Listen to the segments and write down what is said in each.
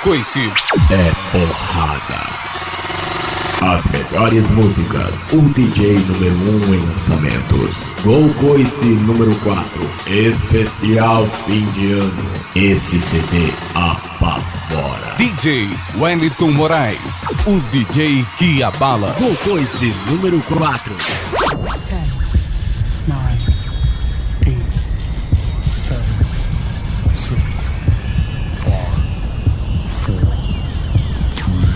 Coice é porrada. As melhores músicas, o DJ número 1 em lançamentos. Coice número 4, especial fim de ano. Esse CD apavora. DJ Welliton Moraes, o DJ que abala. Coice número 4. 10, 9, 8, 7, 6, 5, 4, 3, 2, 1.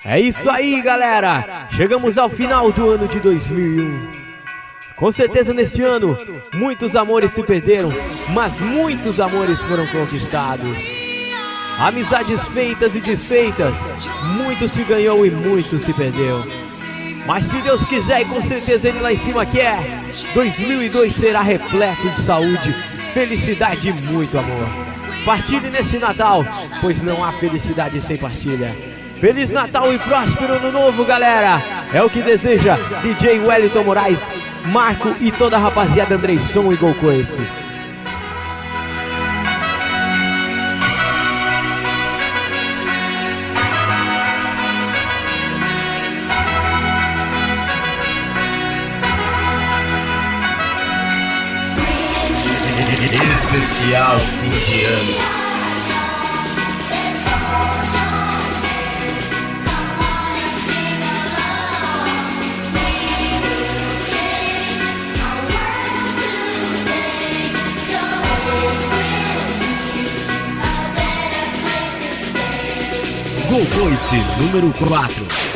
É isso aí, galera! Chegamos ao final do ano de 2001. Com certeza neste ano, muitos amores se perderam, mas muitos amores foram conquistados. Amizades feitas e desfeitas, muito se ganhou e muito se perdeu. Mas se Deus quiser, e com certeza Ele lá em cima quer, 2002 será repleto de saúde, felicidade e muito amor. Partilhe nesse Natal, pois não há felicidade sem partilha. Feliz Natal e próspero Ano Novo, galera! É o que deseja DJ Welliton Moraes, Marco e toda a rapaziada Andrei Som e Coice. Especial fim de ano. Coice número 4.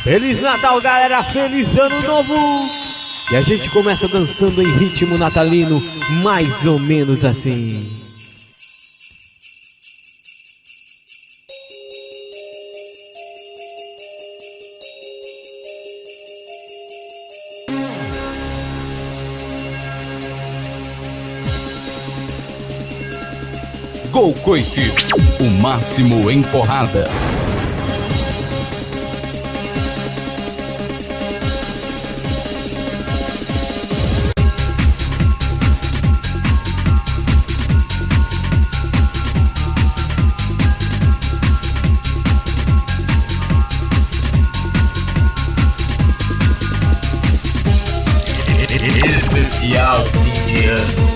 Feliz Natal, galera! Feliz Ano Novo! E a gente começa dançando em ritmo natalino, mais ou menos assim. Coice, o máximo em porrada. Especial fim de ano.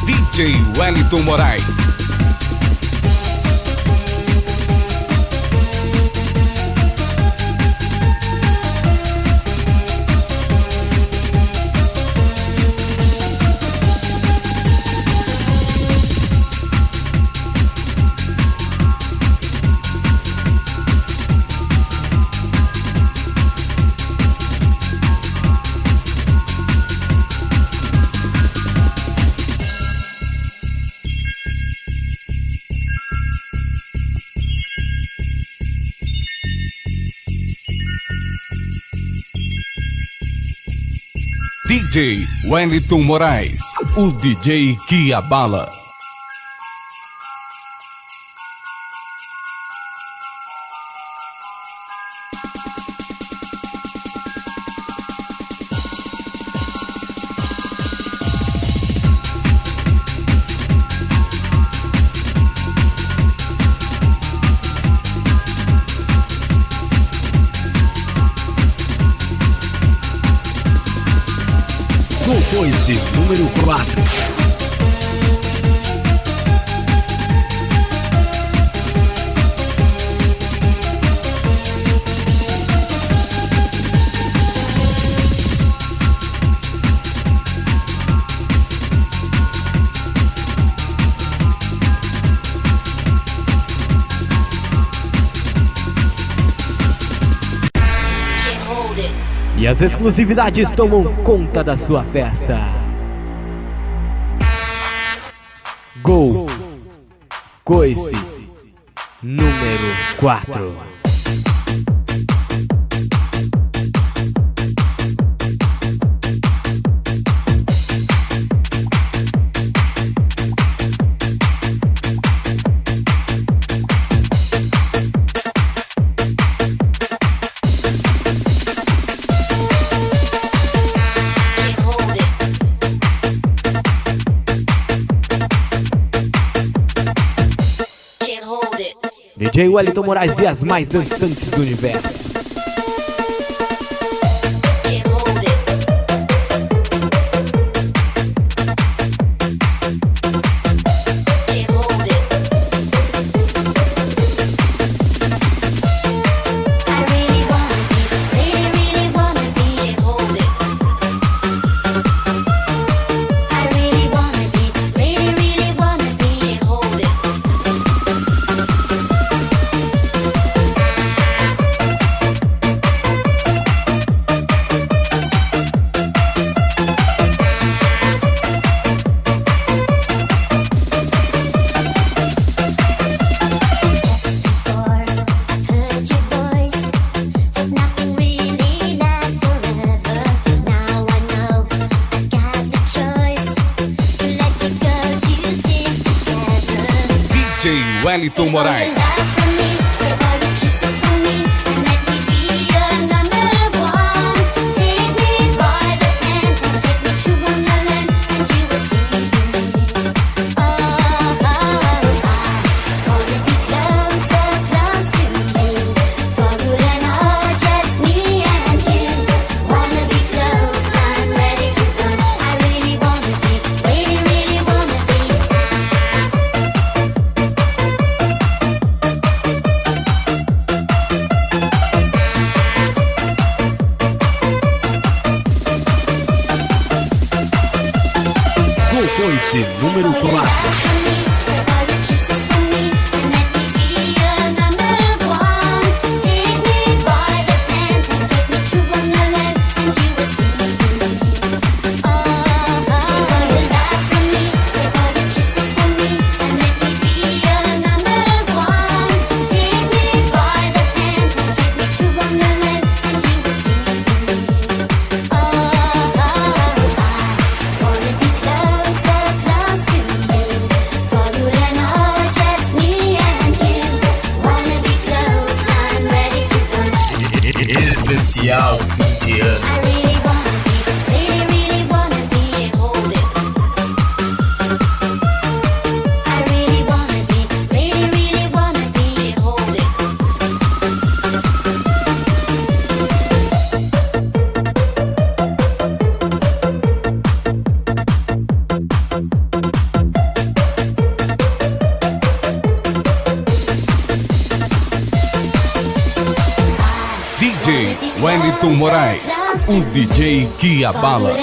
DJ Welliton Moraes. DJ Welliton Moraes, o DJ que abala. Coice número 4. as exclusividades tomam conta da sua festa. Gol Coice número 4. DJ Welliton Moraes e as mais dançantes do universo. Welliton Moraes. Coice número 4. Especial fim de ano. DJ Welliton Moraes, o DJ que abala.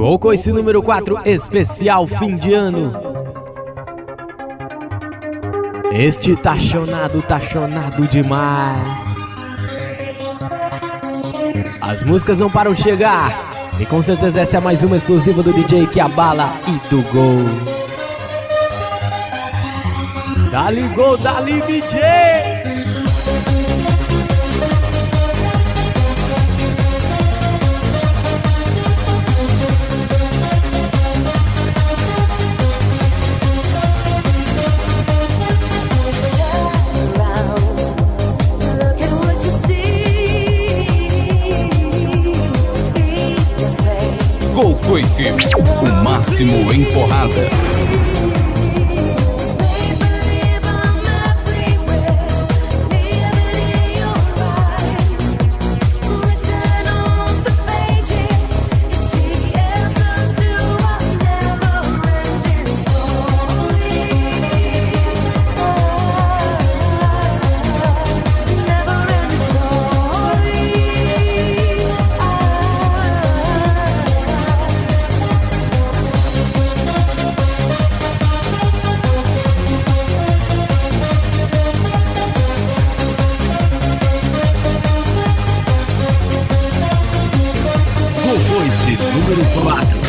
Gol Coice número 4, especial fim de ano. Este tá chonado demais. As músicas não param de chegar. E com certeza essa é mais uma exclusiva do DJ que abala e do Gol. Dali gol, dali DJ. Coice, o máximo em porrada. Coice número 4.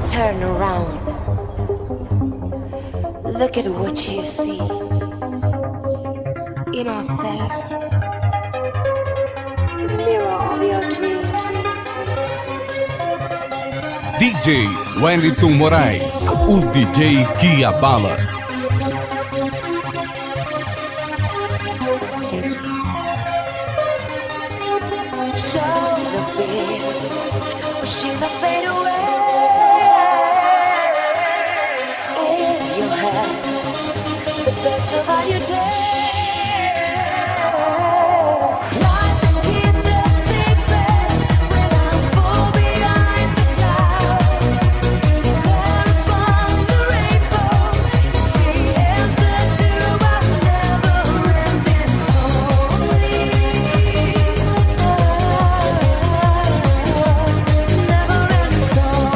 Turn around. Look at what you see in our face. The mirror of your dreams. DJ Welliton Moraes, o DJ que abala. Show the fear, pushing the fade away. In your head, the better that you day. Lies and keep the secret when I'm far behind the clouds. There upon the rainbow is the answer to our never-ending story. Never-ending story.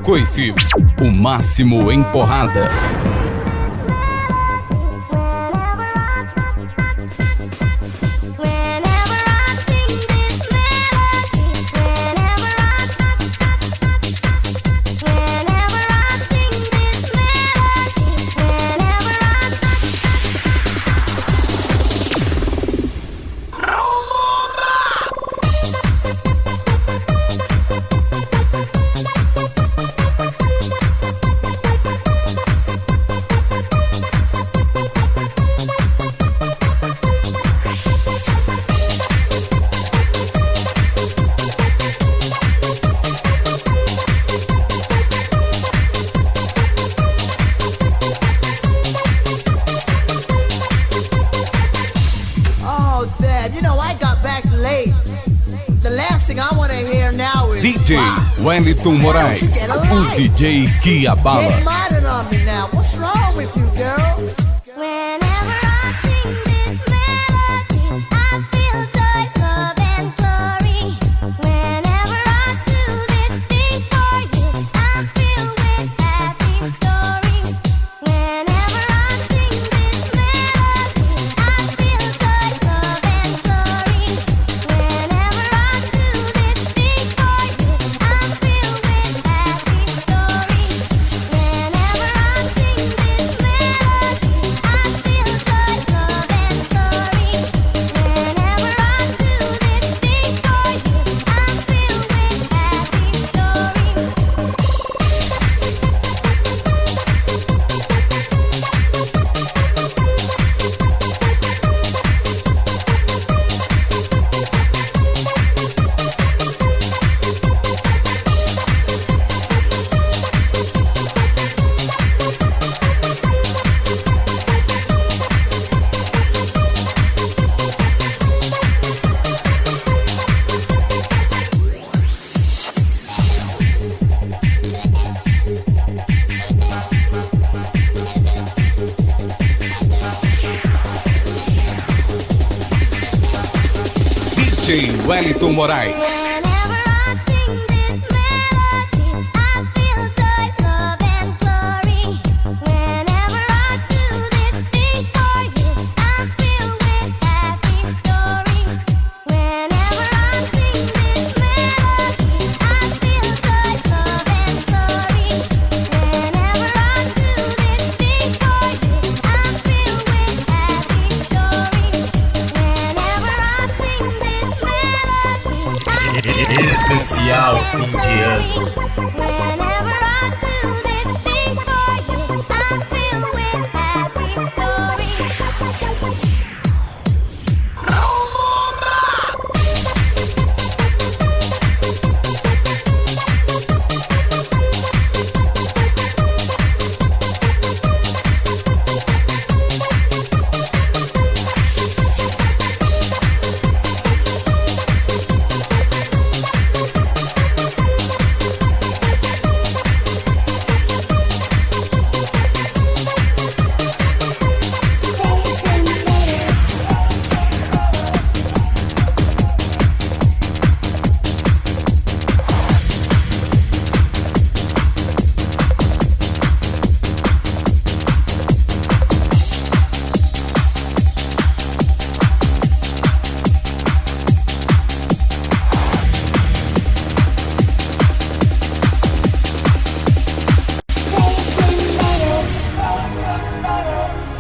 Coice, o máximo em porrada. DJ Welliton Moraes, o DJ que abala. Get mad on me now. What's wrong with you, girl? Whenever I think Welliton Moraes. Especial fim de ano.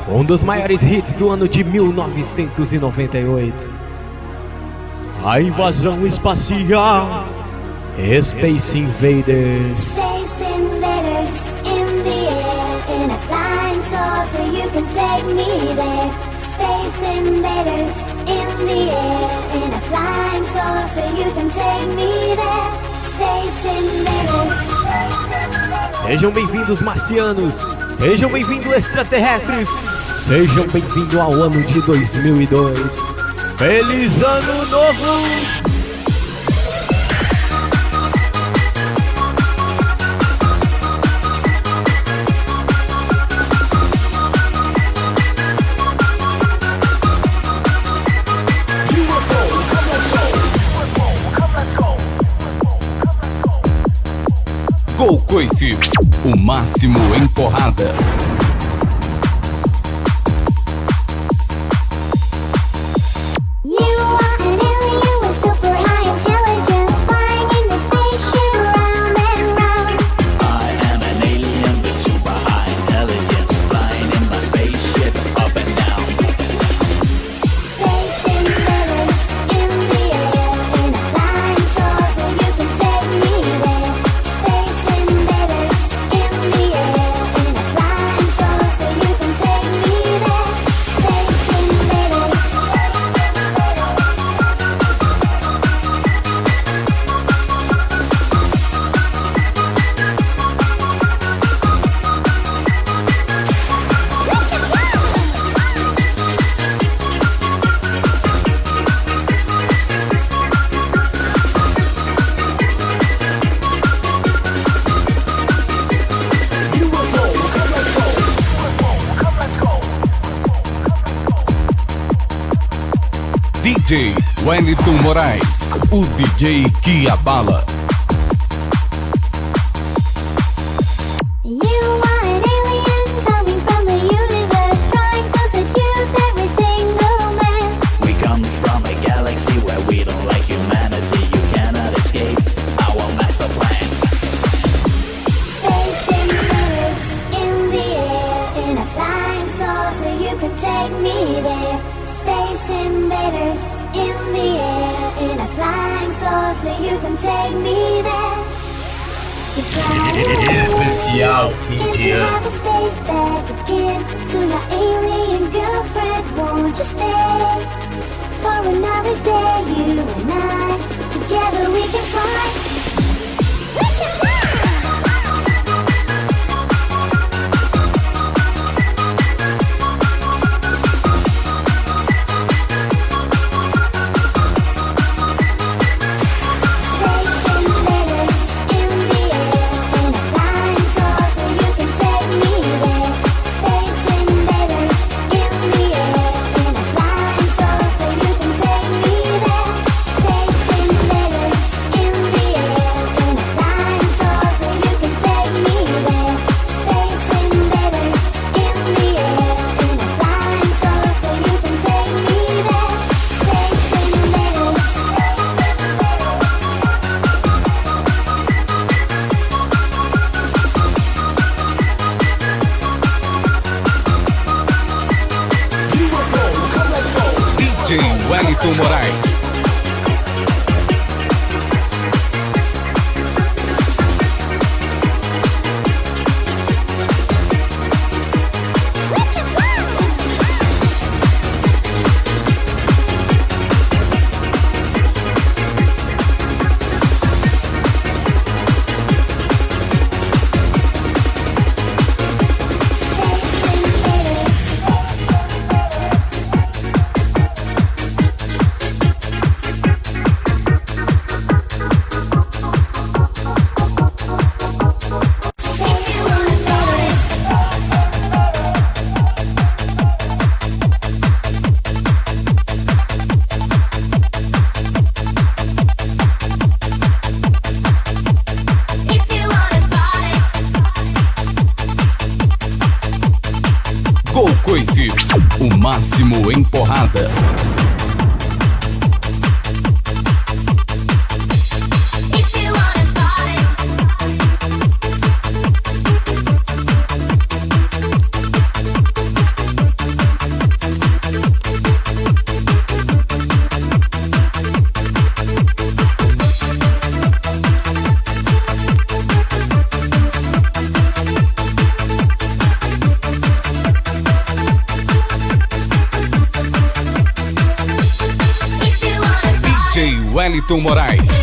Um dos maiores hits do ano de 1998. A invasão espacial. Space Invaders. Space invaders in the air in a flying saucer, you can take me there. Space invaders in the air in a flying saucer, you can take me there. Space invaders. Sejam bem-vindos, marcianos. Sejam bem-vindos, extraterrestres. Sejam bem-vindos ao ano de 2002. Feliz Ano Novo! Coice, o máximo em porrada. DJ Welliton Moraes, o DJ que abala. Especial fim de ano. Space Welliton Moraes. Coice, o máximo em porrada. Welliton Moraes.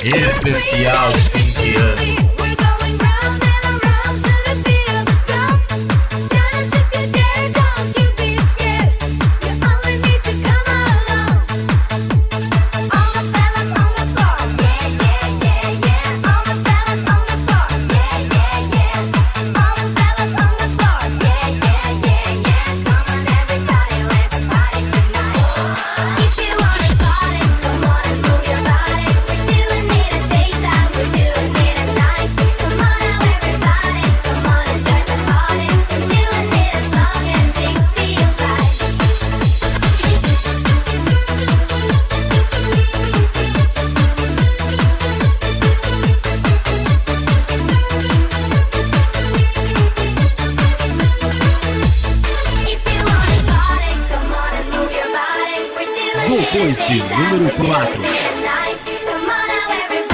Especial fim de ano. Coice, número 4. Come on, everybody.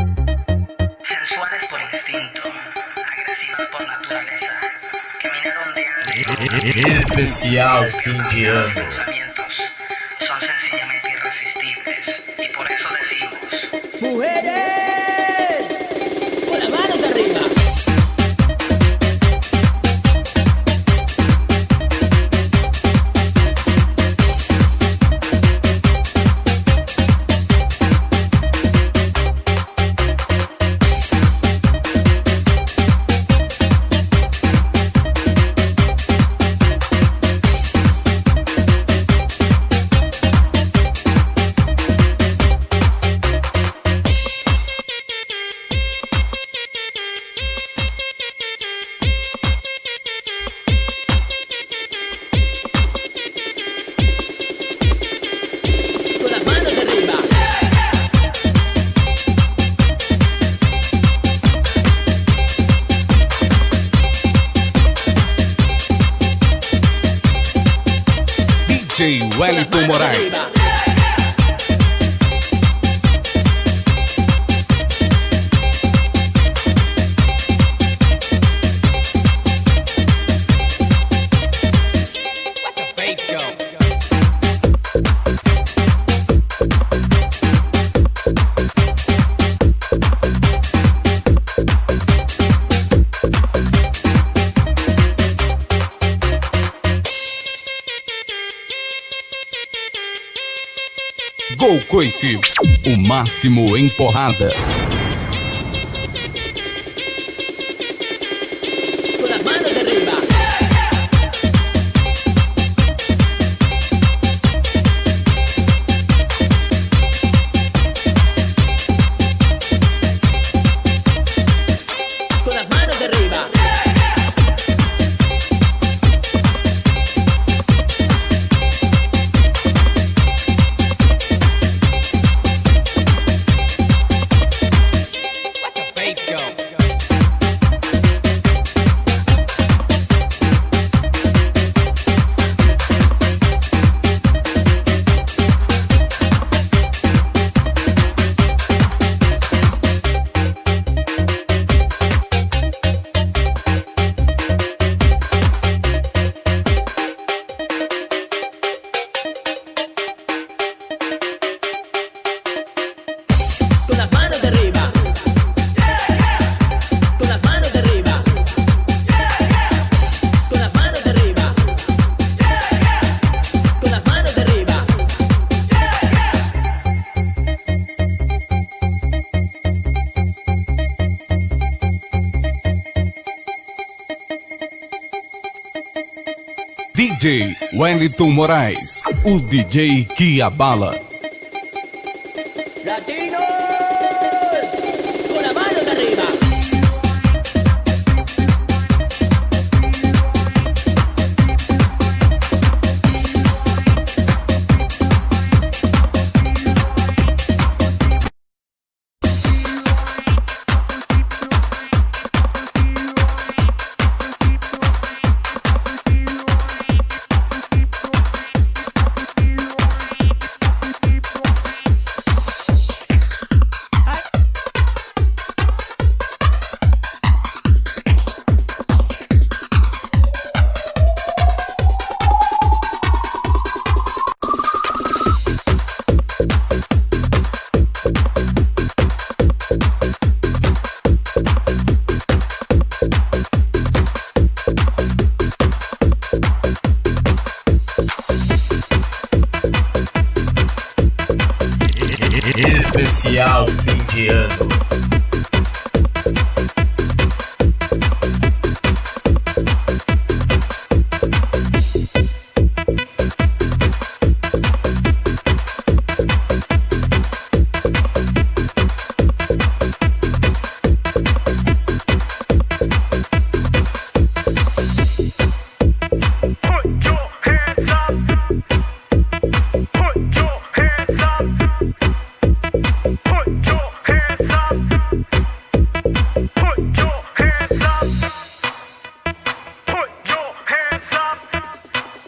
Especial fim de ano. Mujeres, con las manos arriba. Con las manos arriba. DJ Welliton Moraes. Gol Coice, o máximo em porrada. Con las manos arriba. Con las manos arriba. Con las manos arriba. Con las manos arriba. Con las manos arriba. Con las manos arriba. DJ Welliton Moraes, o DJ que abala. Latinos, con las manos arriba. Especial fim de ano.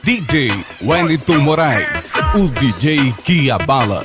DJ Welliton Moraes, o DJ que abala.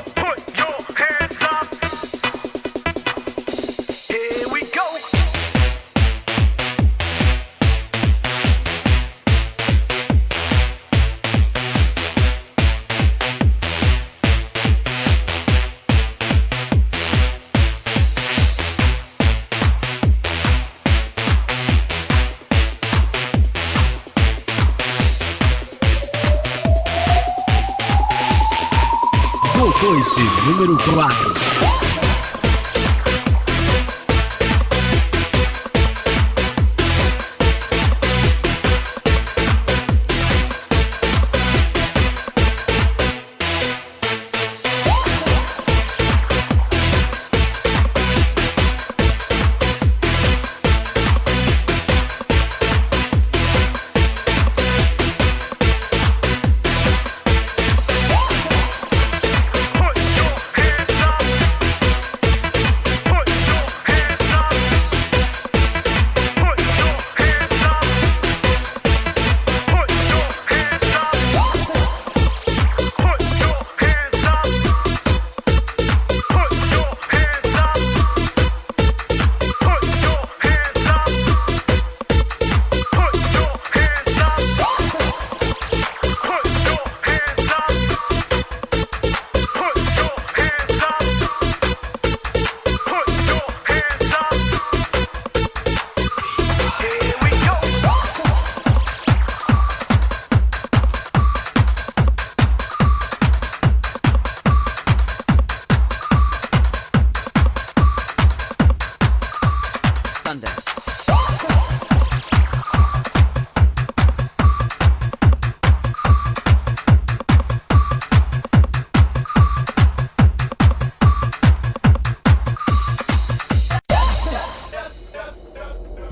Coice número 4.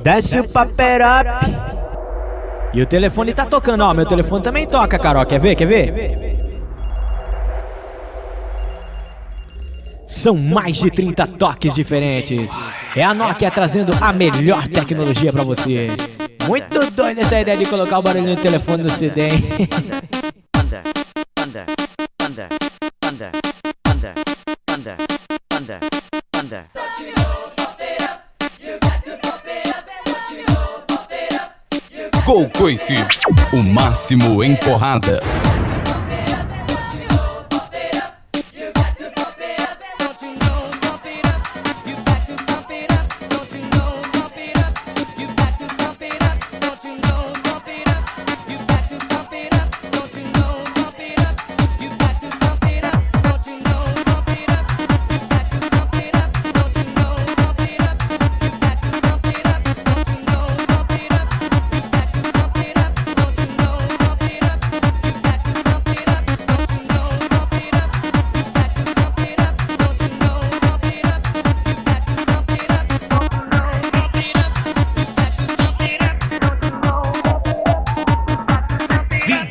Desce o paper up. E o telefone tá tocando, ó. Meu telefone também toca, Carol. Quer ver? Quer ver? São mais de 30 toques diferentes. É a Nokia trazendo a melhor tecnologia pra você. Muito doido essa ideia de colocar o barulho do telefone no CD, hein? Coice, o máximo em porrada.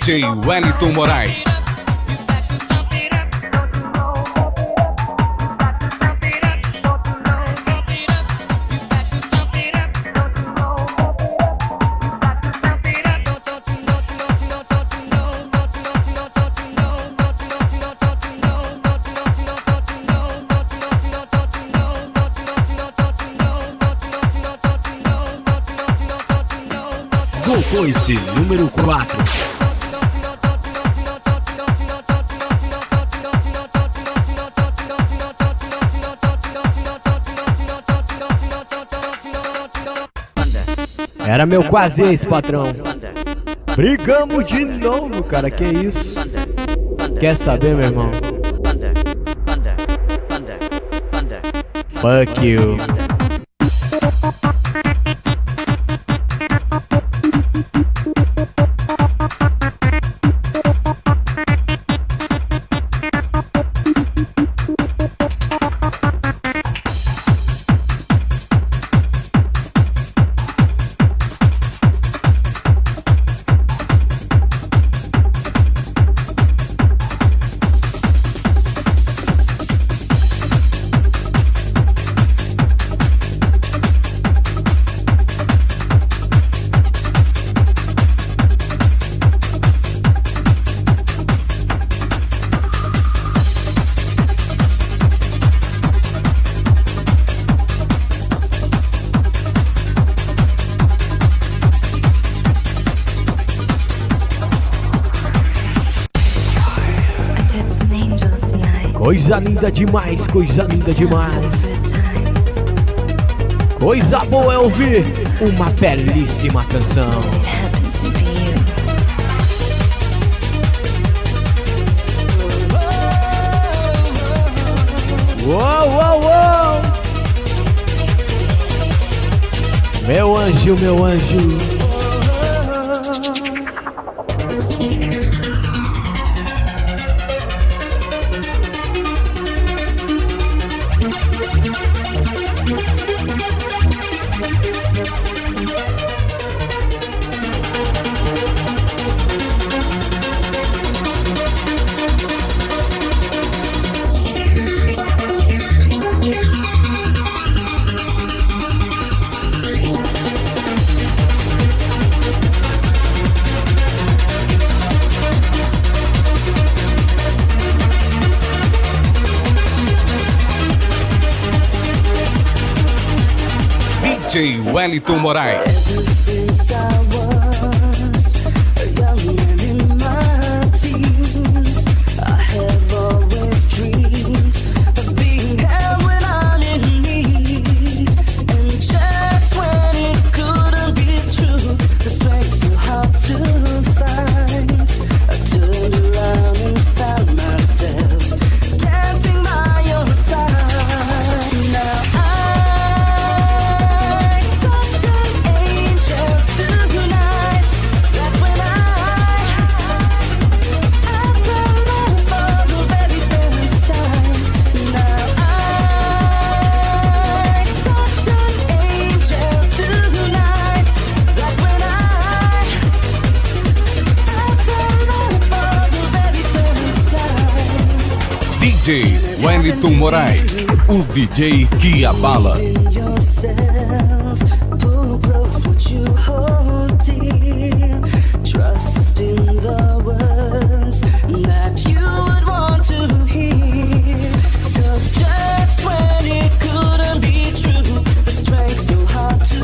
DJ Welliton Moraes. Coice número 4. Era meu quase ex, patrão. Brigamos de novo, cara, que isso? Quer saber, meu irmão? Fuck you. Coisa linda demais, coisa linda demais. Coisa boa é ouvir uma belíssima canção. Uou, uou, uou! Meu anjo, meu anjo. DJ Welliton Moraes. Since I was a young man in my teens, I have always dreamed of being held when I'm in need. And just when it couldn't be true, the strength so hard to find, I turned around and found myself dancing by your side. Now DJ Welliton Moraes, o DJ que abala. yourself, pull close what you hold dear. Trust in the words that you would want to hear. 'Cause just when it couldn't be true, the strength so hard to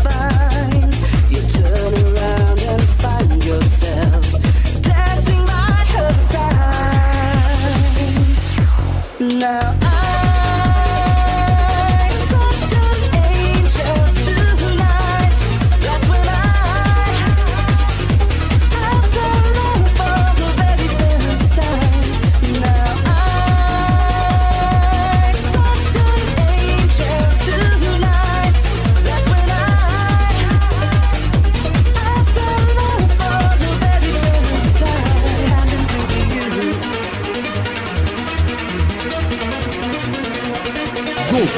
find, you turn around and find yourself dancing by her side. Now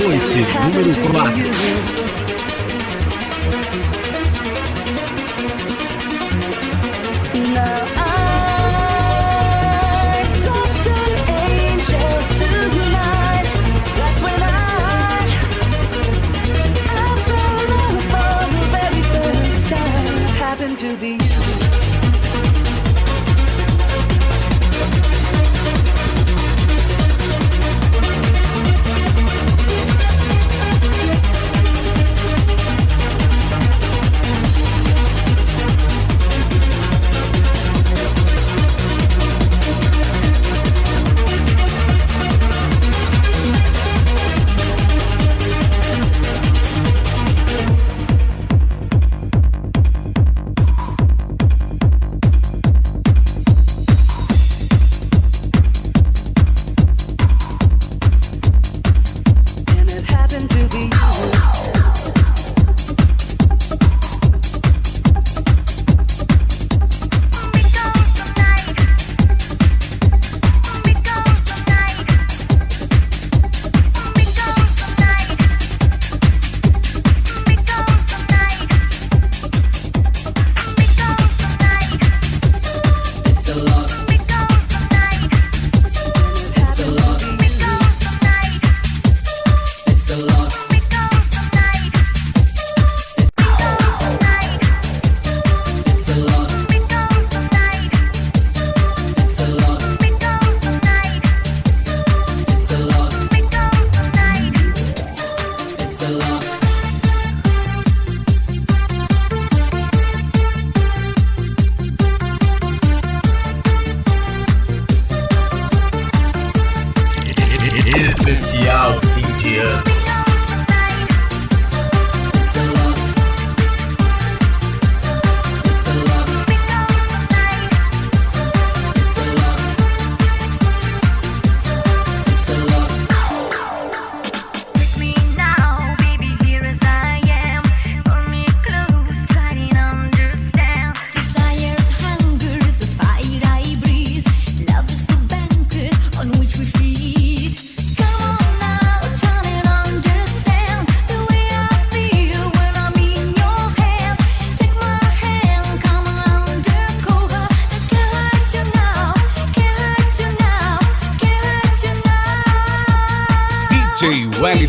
Coice número 4. Now I touched an angel tonight. That's when I fell in love for the very first time. Happened to be you. Especial fim de ano.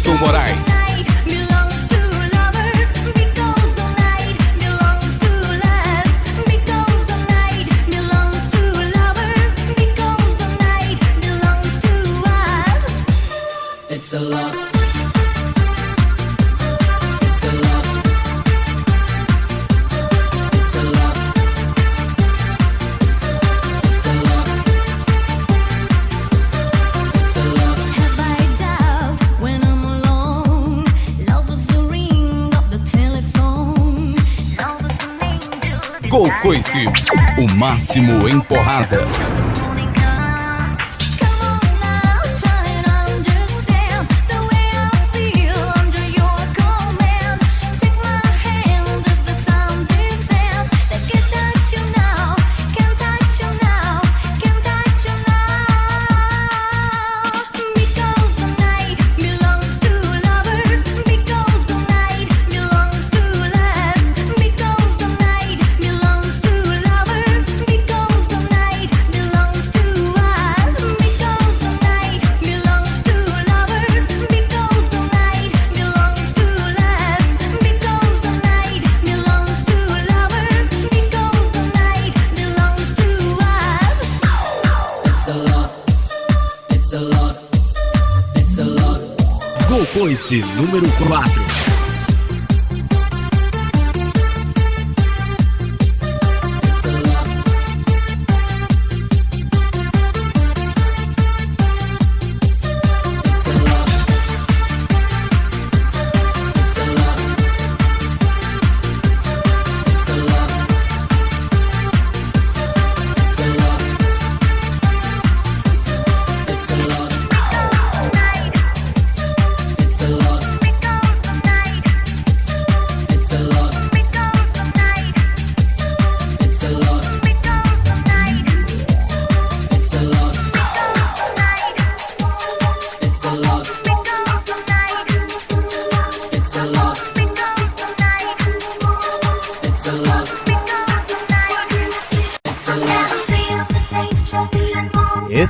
Welliton Moraes. It's a lot. Coice, o máximo em porrada. Coice, número 4.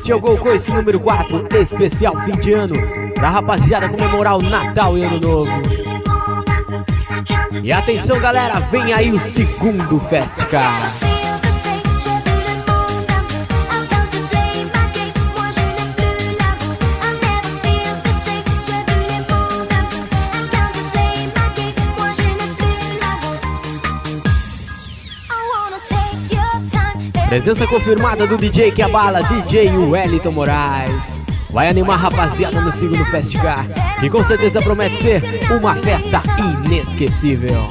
Este é o Coice número 4, especial fim de ano, pra rapaziada comemorar o Natal e Ano Novo. E atenção galera, vem aí o segundo Festcar. Presença confirmada do DJ que abala, DJ Welliton Moraes. Vai animar a rapaziada no segundo Festcar, que com certeza promete ser uma festa inesquecível.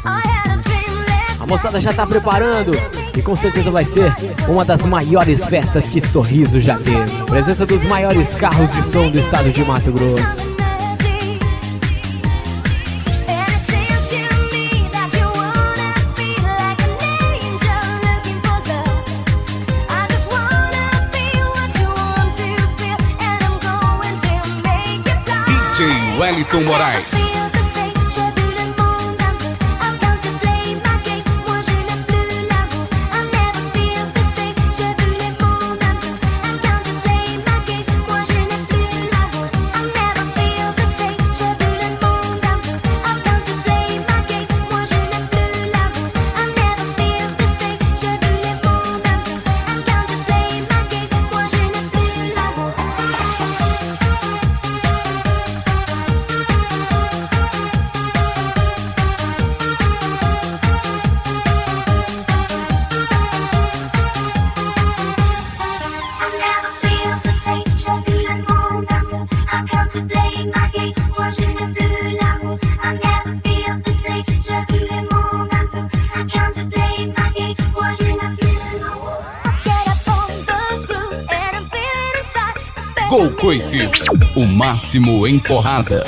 A moçada já tá preparando e com certeza vai ser uma das maiores festas que Sorriso já teve. Presença dos maiores carros de som do estado de Mato Grosso. Welliton Moraes. Coice, o máximo em porrada.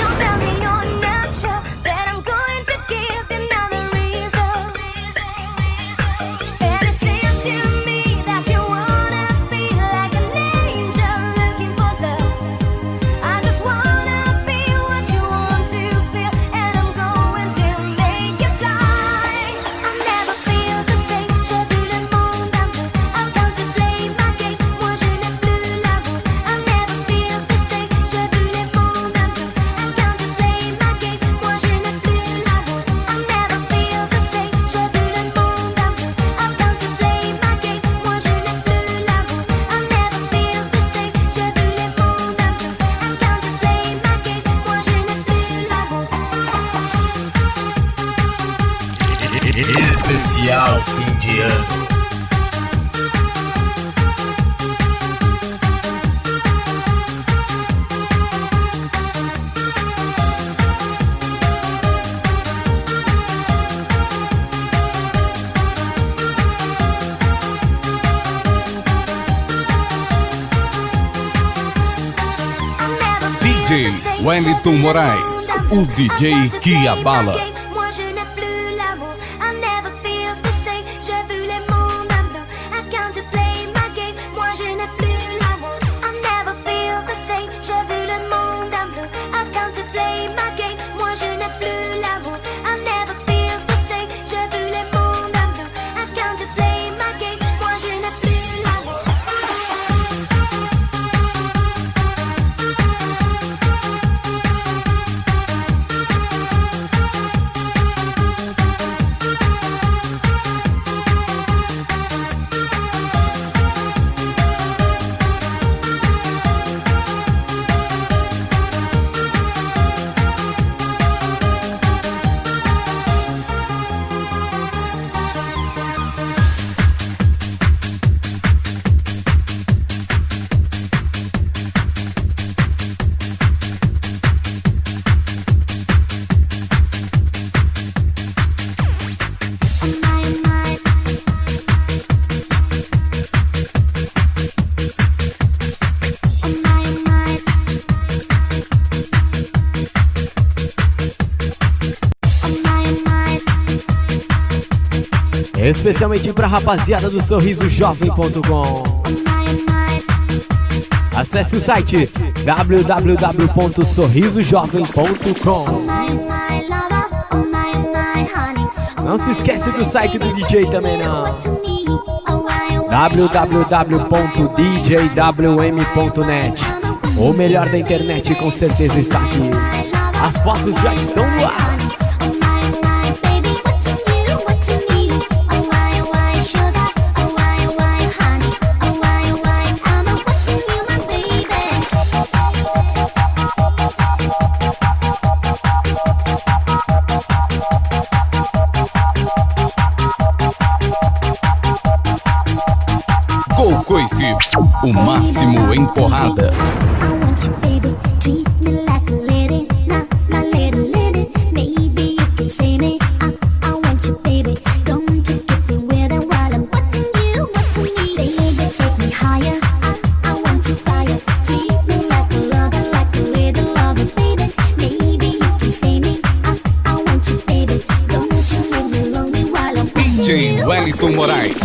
especial fim de ano. DJ Welliton Moraes, o DJ que abala. Moi je n'ai plus l'amour, I never feel the same. J'ai vu les mondes en bleu, I can't play my game. Moi je n'ai plus l'amour, I never feel the same. J'ai vu le monde en bleu, I can't play my game. Moi je n'ai plus l'amour, I never feel the same. J'ai vu les mondes en bleu, I can't play my game. Moi je n'ai plus l'amour. Especialmente pra rapaziada do sorrisojovem.com. Acesse o site www.sorrisojovem.com. Não se esquece do site do DJ também não. www.djwm.net. O melhor da internet com certeza está aqui. As fotos já estão no ar. Coice, o máximo em porrada. DJ Welliton Moraes.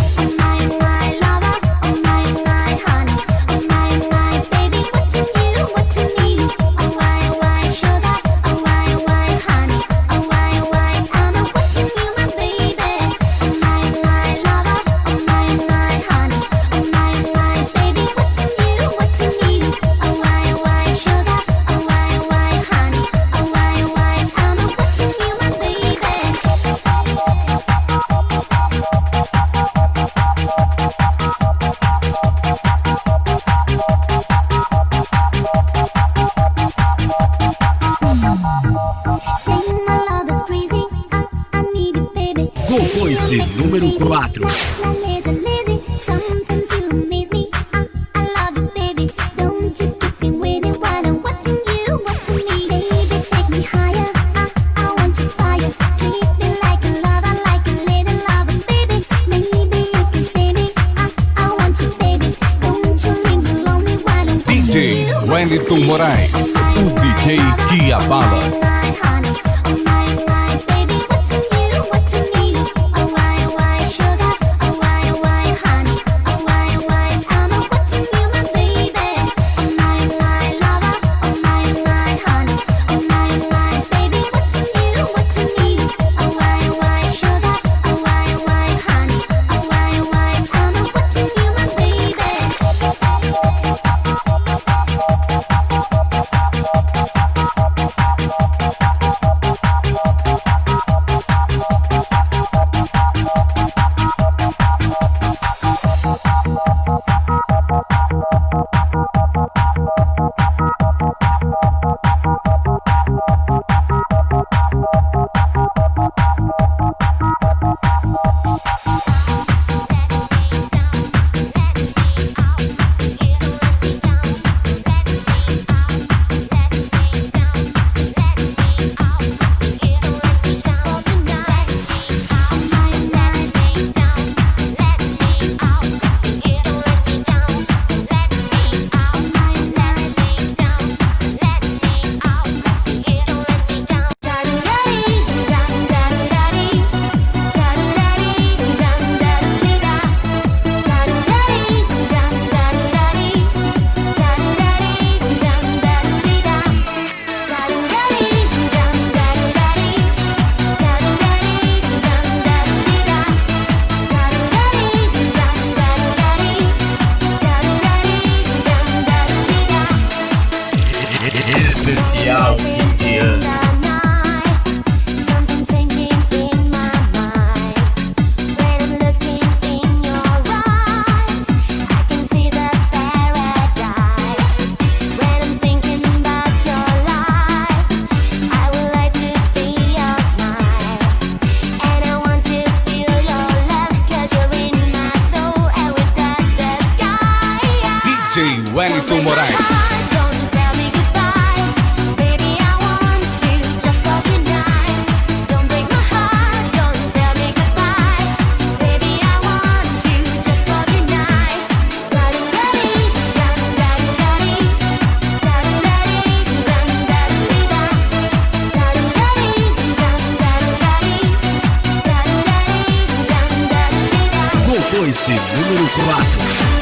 Coice número 4. DJ Welliton Moraes, o DJ que abala. Coice número 4.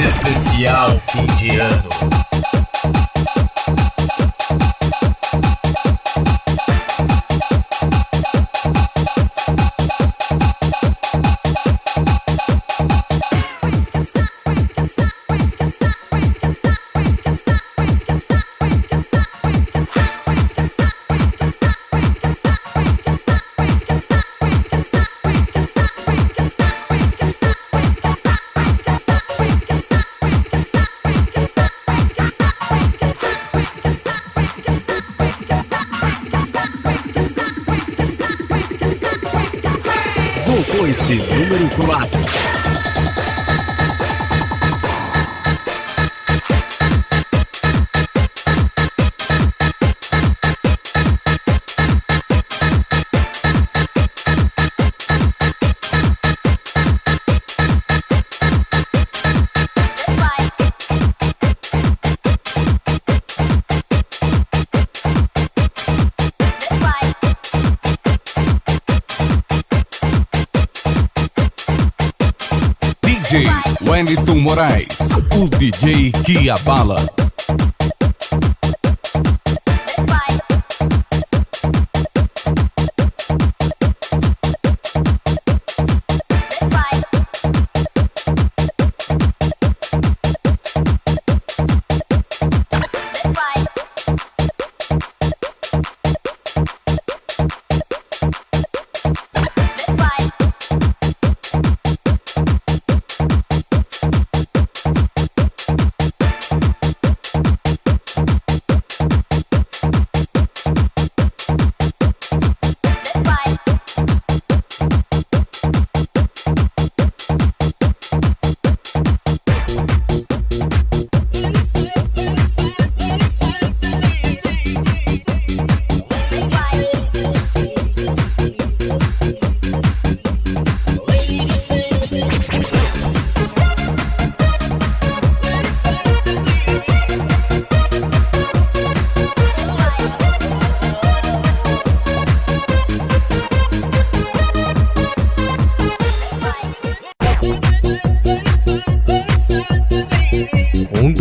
Especial fim de ano. Coice número 4. DJ Welliton Moraes, o DJ que abala.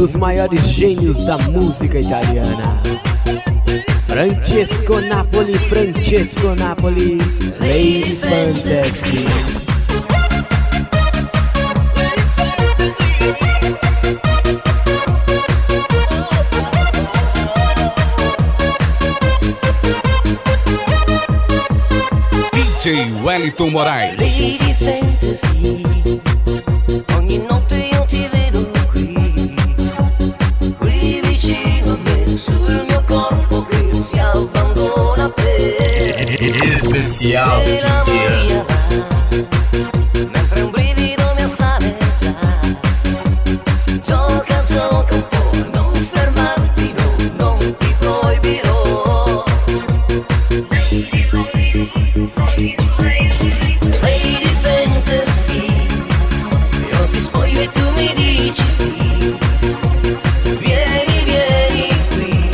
dos maiores gênios da música italiana. Francesco Napoli, Lady Fantasy. DJ Welliton Moraes. Lady Fantasy, ogni notte io ti vedo qui vicino a me, sul mio corpo che si abbandona per Especial e la fim de ano. voglia va, mentre un brivido mi assale già. Gioca un po', non fermarti, no, non ti proibirò. Lady Fantasy, io ti spoglio e tu mi dici sì. Vieni qui,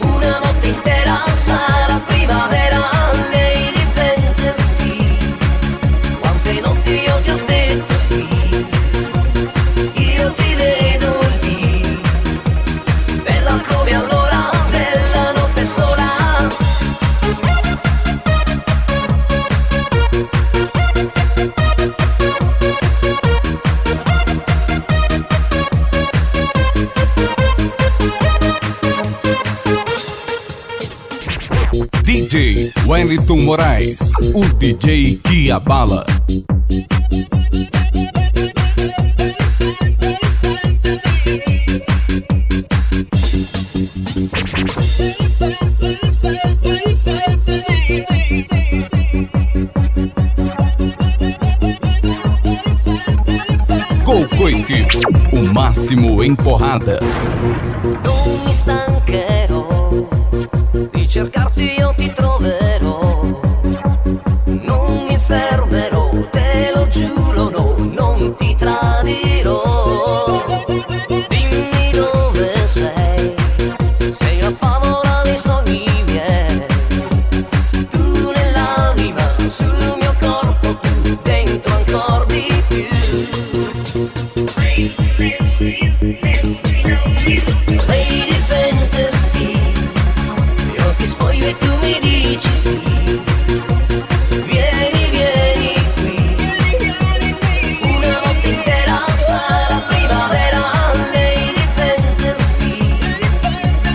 una notte intera sarà primavera. Lady Fantasy, quante notti io ti ho detto sì. Io ti vedo lì, bella come allora, bella notte sola. DJ Welliton Moraes, o DJ que abala. Coice, o máximo em porrada. Non mi stancherò di cercarti, io ti troverò. Non mi fermerò, te lo giuro, no, non ti tradirò. Dimmi dove sei, sei una favola nei sogni miei. Tu nell'anima, sul mio corpo, tu dentro ancora di più. Lady Fantasy, io ti spoglio e tu mi dici sì. Vieni qui, una notte intera sarà primavera. Lady Fantasy,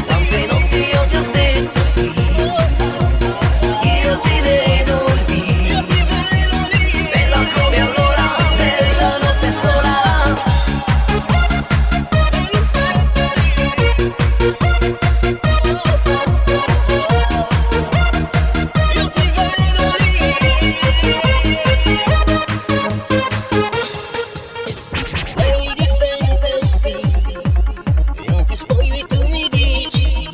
quante notti io ti ho detto sì. Io ti vedo lì, bella come allora, bella notte sola. Lady Fantasy, io ti spoglio e tu mi dici sì.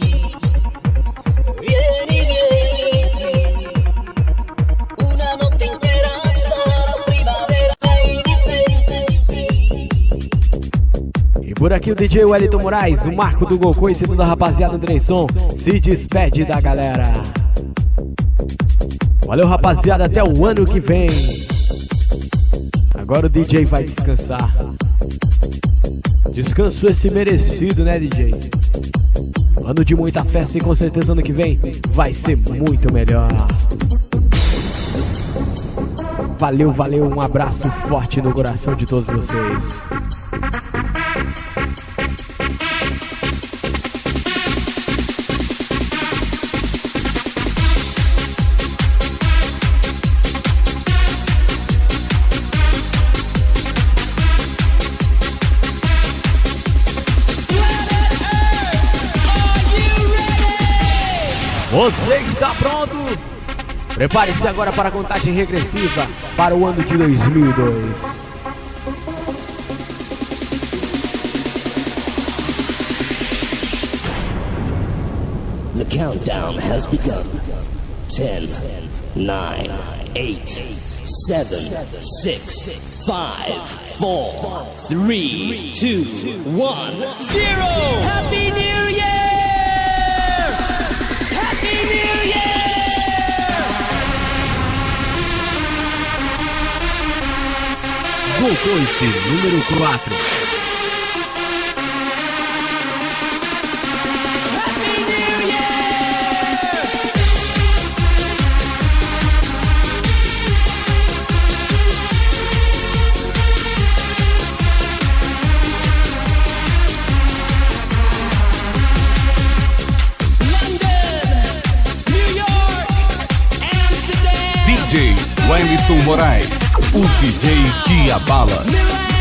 Vieni qui, una notte intera sarà primavera. Lady Fantasy. E por aqui o DJ Welliton Moraes, o Marco do Coice e toda a rapaziada do Dreyson se despede da galera. Valeu, rapaziada, até o ano que vem. Agora o DJ vai descansar. Descanso esse merecido, né, DJ? Ano de muita festa e com certeza ano que vem vai ser muito melhor. Valeu, um abraço forte no coração de todos vocês. Você está pronto? Prepare-se agora para a contagem regressiva para o ano de 2002. The countdown has begun. 10, 9, 8, 7, 6, 5, 4, 3, 2, 1, 0! Happy New Year! Happy New Year! Coice número 4. Welliton Moraes, o DJ que abala.